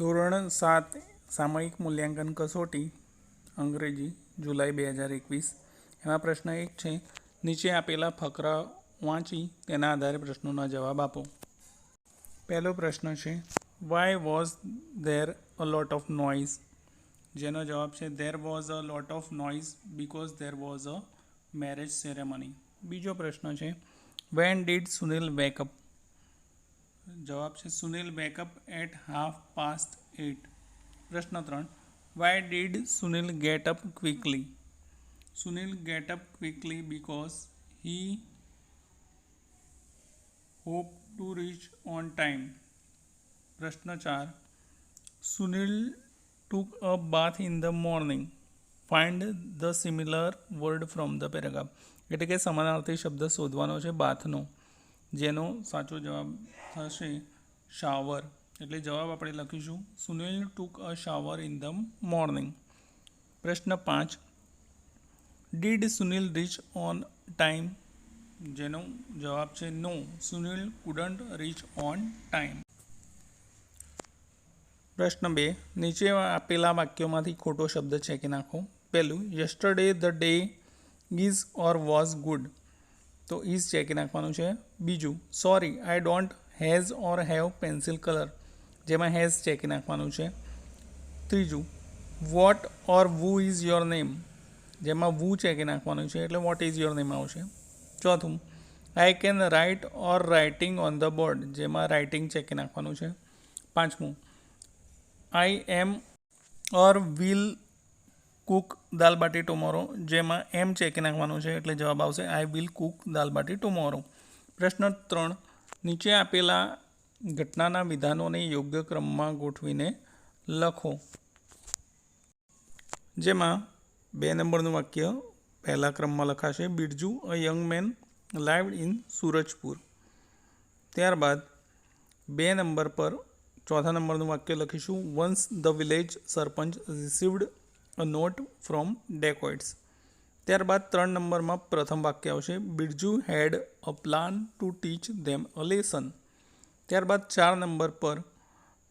ધોરણ 7 સામયિક મૂલ્યાંકન કસોટી અંગ્રેજી જુલાઈ 2021 એમાં પ્રશ્ન 1 છે. નીચે આપેલા ફકરા વાંચી તેના આધારે પ્રશ્નોના જવાબ આપો. પહેલો પ્રશ્ન છે why was there a lot of noise, જેનો જવાબ છે there was a lot of noise because there was a marriage ceremony. બીજો પ્રશ્ન છે વેન ડીડ સુનિલ વેકઅપ, જવાબ છે સુનિલ વેકઅપ એટ 8:30. પ્રશ્ન 3 why did Sunil get up quickly, Sunil get up quickly because he hope to reach on time. પ્રશ્ન 4 Sunil took a bath in the morning, find the similar word from the paragraph. એટલે કે સમાનાર્થી શબ્દ શોધવાનો છે બાથનો, જેનો સાચો જવાબ થશે શાવર. એટલે જવાબ આપણે લખીશું Sunil took a shower in the morning. પ્રશ્ન 5 did Sunil reach on time, જેનો જવાબ છે no, Sunil couldn't reach on time. પ્રશ્ન 2 નીચે આપેલા વાક્યોમાંથી ખોટો શબ્દ છેકી નાખો. પહેલું yesterday the day is or was good, તો ઇઝ ચેકી નાખવાનું છે. બીજું sorry I don't has or have pencil colour, જેમાં હેઝ ચેકી નાખવાનું છે. ત્રીજું what or who is your name, જેમાં વુ ચેકી નાખવાનું છે એટલે વોટ ઇઝ યોર નેમ આવશે. ચોથું I can write or writing on the board, જેમાં રાઇટિંગ ચેકી નાખવાનું છે. પાંચમું I am or will cook dal bati tomorrow, જેમાં એમ ચેકી નાખવાનું છે એટલે જવાબ આવશે I will cook dal bati tomorrow. પ્રશ્ન 3 નીચે આપેલા ઘટનાના વિધાનોને યોગ્ય ક્રમમાં ગોઠવીને લખો. જેમાં 2 નંબરનું વાક્ય પહેલા ક્રમમાં લખાશે Birju a young man lived in Surajpur. ત્યારબાદ 2 નંબર પર ચોથા નંબરનું વાક્ય લખીશું once the village sarpanch received a note from dacoits. ત્યારબાદ 3 નંબરમાં પ્રથમ વાક્ય આવશે Birju had a plan to teach them a lesson. ત્યારબાદ 4 નંબર પર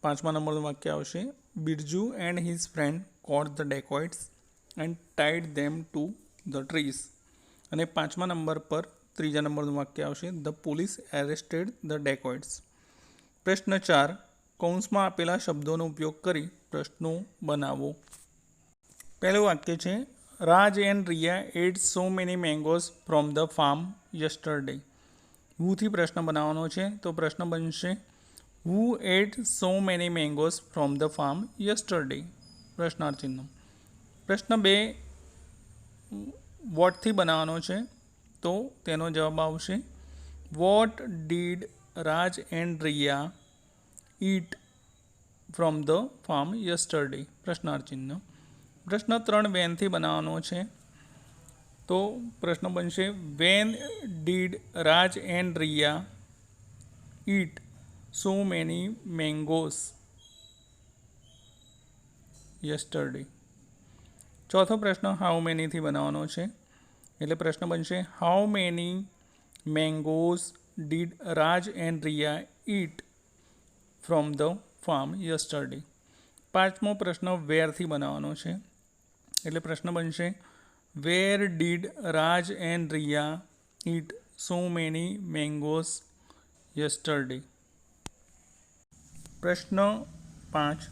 5મા નંબરનું વાક્ય આવશે Birju and his friend caught the dacoits and tied them to the trees. અને 5મા નંબર પર 3જા નંબરનું વાક્ય આવશે the police arrested the dacoits. પ્રશ્ન 4 કૌંસમાં આપેલા શબ્દોનો ઉપયોગ કરી પ્રશ્નો બનાવો. પહેલું વાક્ય છે Raj and Riya ate so many mangoes from the farm yesterday. હુથી પ્રશ્ન બનાવવાનો છે, તો પ્રશ્ન બનશે who ate so many mangoes from the farm yesterday. પ્રશ્નાર્થ ચિહ્ન. પ્રશ્ન 2 વોટથી બનાવવાનો છે, તો તેનો જવાબ આવશે what did Raj and Riya eat from the farm yesterday. પ્રશ્નાર્થ ચિહ્ન. પ્રશ્ન 3 વેનથી બનાવવાનો છે, તો પ્રશ્ન બનશે when did Raj and Riya eat so many mangoes yesterday. ચોથો પ્રશ્ન હાઉ મેનીથી બનાવવાનો છે, એટલે પ્રશ્ન બનશે how many mangoes did Raj and Riya eat from the farm yesterday. 5મો પ્રશ્ન વેરથી બનાવવાનો છે, એટલે પ્રશ્ન બનશે where did Raj and Riya eat so many mangoes yesterday. પ્રશ્ન 5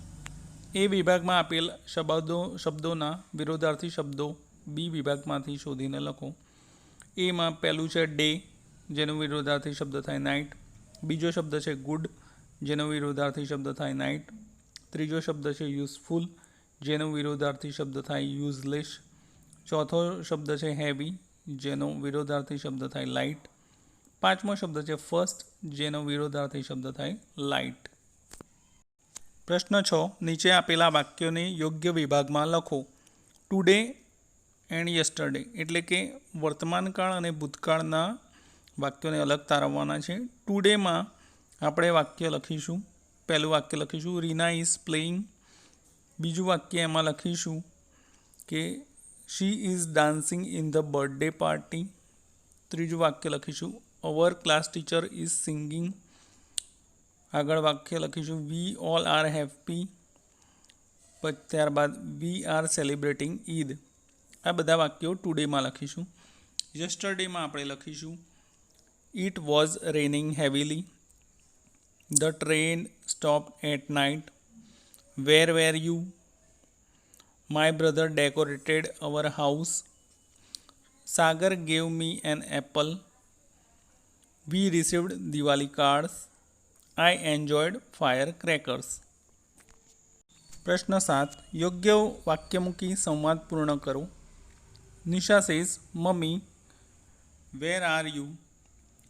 એ વિભાગમાં આપેલ શબ્દોના વિરોધાર્થી શબ્દો બી વિભાગમાંથી શોધીને લખો. એમાં પહેલું છે ડે, જેનો વિરોધાર્થી શબ્દ થાય નાઇટ. બીજો શબ્દ છે ગુડ, જેનો વિરોધાર્થી શબ્દ થાય નાઇટ. ત્રીજો શબ્દ છે યુઝફુલ, જેનો વિરોધાર્થી શબ્દ થાય યુઝલેસ. ચોથો શબ્દ છે હેવી, જેનો વિરોધાર્થી શબ્દ થાય લાઇટ. 5મો શબ્દ છે ફર્સ્ટ, જેનો વિરોધાર્થી શબ્દ થાય લાઇટ. પ્રશ્ન 6 નીચે આપેલા વાક્યોને યોગ્ય વિભાગમાં લખો. ટુડે એન્ડ યસ્ટરડે, એટલે કે વર્તમાનકાળ અને ભૂતકાળના વાક્યોને અલગ તારવવાના છે. ટુડેમાં આપણે વાક્ય લખીશું, પહેલું વાક્ય લખીશું રીના ઇઝ પ્લેઇંગ. બીજું વાક્ય એમાં લખીશું કે she is dancing in the birthday party. ત્રીજું વાક્ય લખીશું our class teacher is singing. આગળ વાક્ય લખીશું વી ઓલ આર હેપી. ત્યારબાદ વી આર સેલિબ્રેટિંગ ઈદ. આ બધા વાક્યો ટુડેમાં લખીશું. યસ્ટરડેમાં આપણે લખીશું it was raining heavily, the train stopped at night, where were you, my brother decorated our house, Sagar gave me an apple, we received Diwali cards, I enjoyed fire crackers. પ્રશ્ન 7. યોગ્ય વાક્ય મૂકી સંવાદ પૂર્ણ કરો. Nisha says, mummy, where are you,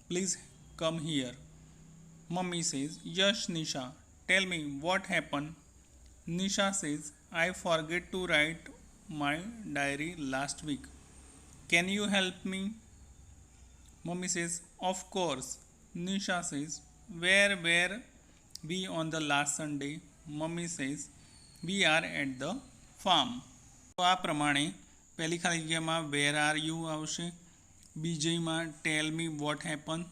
please come here. Mummy says, yes Nisha, tell me what happen. Nisha says, I forget to write my diary last week. Can you help me? Mummy says, of course. Nisha says, where were we on the last Sunday? Mummy says, we are at the farm. તો આ પ્રમાણે પહેલી ખાલી જગ્યામાં વેર are you આવશે, બીજીમાં ટેલ me what happen,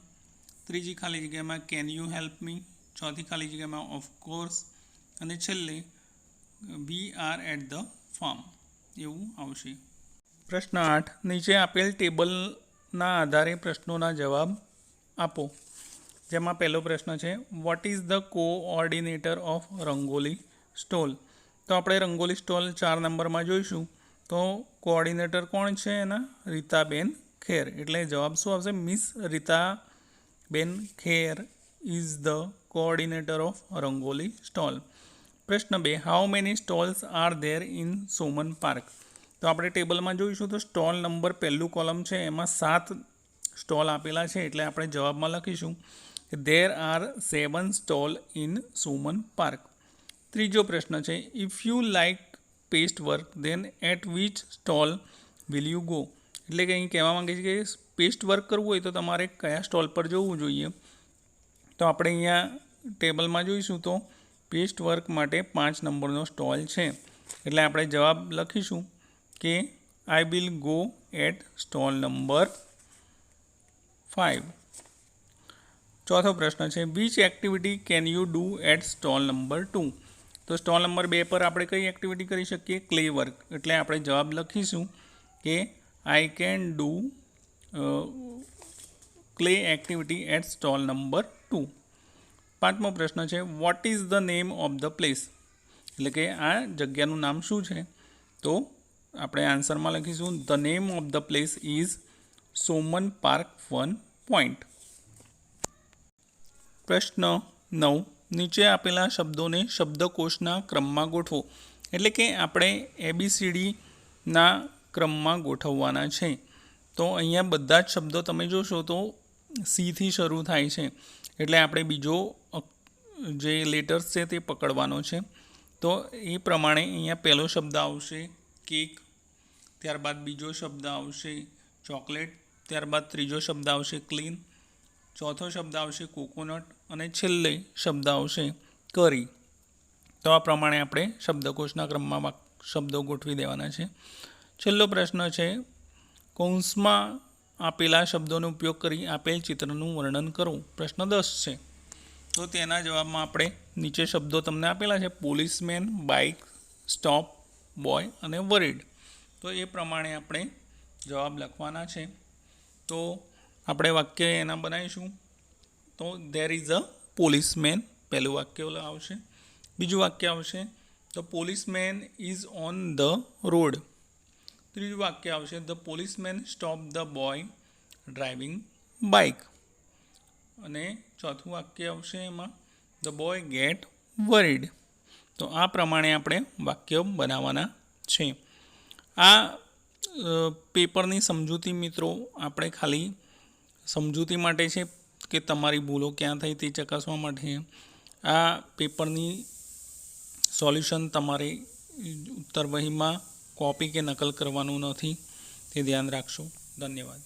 ત્રીજી ખાલી જગ્યામાં કેન યુ હેલ્પ મી, ચોથી ખાલી જગ્યામાં ઓફ કોર્સ, અને છેલ્લે we are at the farm એવું આવશે. પ્રશ્ન 8. નીચે આપેલ ટેબલના આધારે પ્રશ્નોના જવાબ આપો. જેમાં પહેલો પ્રશ્ન છે, what is the coordinator of rangoli stall? તો આપણે રંગોલી સ્ટોલ 4 નંબરમાં જોઈશું. તો કોઓર્ડિનેટર કોણ છે એના? રીતાબેન ખેર. એટલે જવાબ શું આવશે? Miss Ritaben Kher is the coordinator of rangoli stall. પ્રશ્ન 2. How many stalls are there in Soman park? તો આપણે ટેબલમાં જોઈશું તો સ્ટોલ નંબર પહેલું કોલમ છે એમાં 7 સ્ટોલ આપેલા છે. એટલે આપણે જવાબમાં લખીશું there are 7 stall in Soman park. ત્રીજો પ્રશ્ન છે, if you like paste work then at which stall will you go? એટલે કે અહીં કહેવા માંગે છે કે પેસ્ટ વર્ક કરવું હોય તો તમારે કયા સ્ટોલ પર જવું જોઈએ? તો આપણે અહીંયા ટેબલમાં જોઈશું તો પેસ્ટ વર્ક માટે 5 નંબરનો સ્ટોલ છે. એટલે આપણે જવાબ લખીશું કે I will go at stall number 5. ચોથો પ્રશ્ન છે, which activity can you do at stall number 2? તો સ્ટોલ નંબર 2 પર આપણે કઈ એક્ટિવિટી કરી શકીએ? Clay work. એટલે આપણે જવાબ લખીશું કે I can do clay activity eight stall number 2. પાંચમો પ્રશ્ન છે, what is the name of the place? એટલે કે આ જગ્યાનું નામ શું છે? તો આપણે આન્સરમાં લખીશું the name of the place is Soman park fun point. પ્રશ્ન 9. નીચે આપેલા શબ્દોને શબ્દકોશના ક્રમમાં ગોઠવો. એટલે કે આપણે ABCDના ક્રમમાં ગોઠવવાના છે. તો અહીંયા બધા જ શબ્દો તમે જોશો તો સીથી શરૂ થાય છે. એટલે આપણે બીજો જે લેટર્સ છે તે પકડવાનો છે. તો એ પ્રમાણે અહીંયા પહેલો શબ્દ આવશે કેક, ત્યારબાદ બીજો શબ્દ આવશે ચોકલેટ, ત્યારબાદ ત્રીજો શબ્દ આવશે ક્લીન, ચોથો શબ્દ આવશે કોકોનટ અને છેલ્લે શબ્દ આવશે કરી. તો આ પ્રમાણે આપણે શબ્દકોશના ક્રમમાં શબ્દો ગોઠવી દેવાના છે. છેલ્લો પ્રશ્ન છે, કૌંસમાં આપેલા શબ્દોનો ઉપયોગ કરી આપેલ ચિત્રનું વર્ણન કરો. પ્રશ્ન 10 છે. તો તેના જવાબમાં આપણે નીચે શબ્દો તમને આપેલા છે, પોલીસમેન, બાઇક, સ્ટોપ, બોય અને વરીડ. તો એ પ્રમાણે આપણે જવાબ લખવાના છે. તો આપણે વાક્ય એના બનાવીશું. તો ધેર ઇઝ અ પોલીસમેન પહેલું વાક્ય આવશે. બીજું વાક્ય આવશે the policeman is on the road. ત્રીજું વાક્ય આવશે the policeman stop the boy driving bike. અને ચોથું વાક્ય આવશે એમાં ધ બોય ગેટ વરીડ. તો આ પ્રમાણે આપણે વાક્ય બનાવવાના છે. આ પેપરની સમજૂતી મિત્રો આપણે ખાલી સમજૂતી માટે છે કે તમારી ભૂલો ક્યાં થઈ તે ચકાસવા માટે. આ પેપરની સોલ્યુશન તમારે ઉત્તર વહીમાં કોપી કે નકલ કરવાનું નથી, તે ધ્યાન રાખશો. ધન્યવાદ.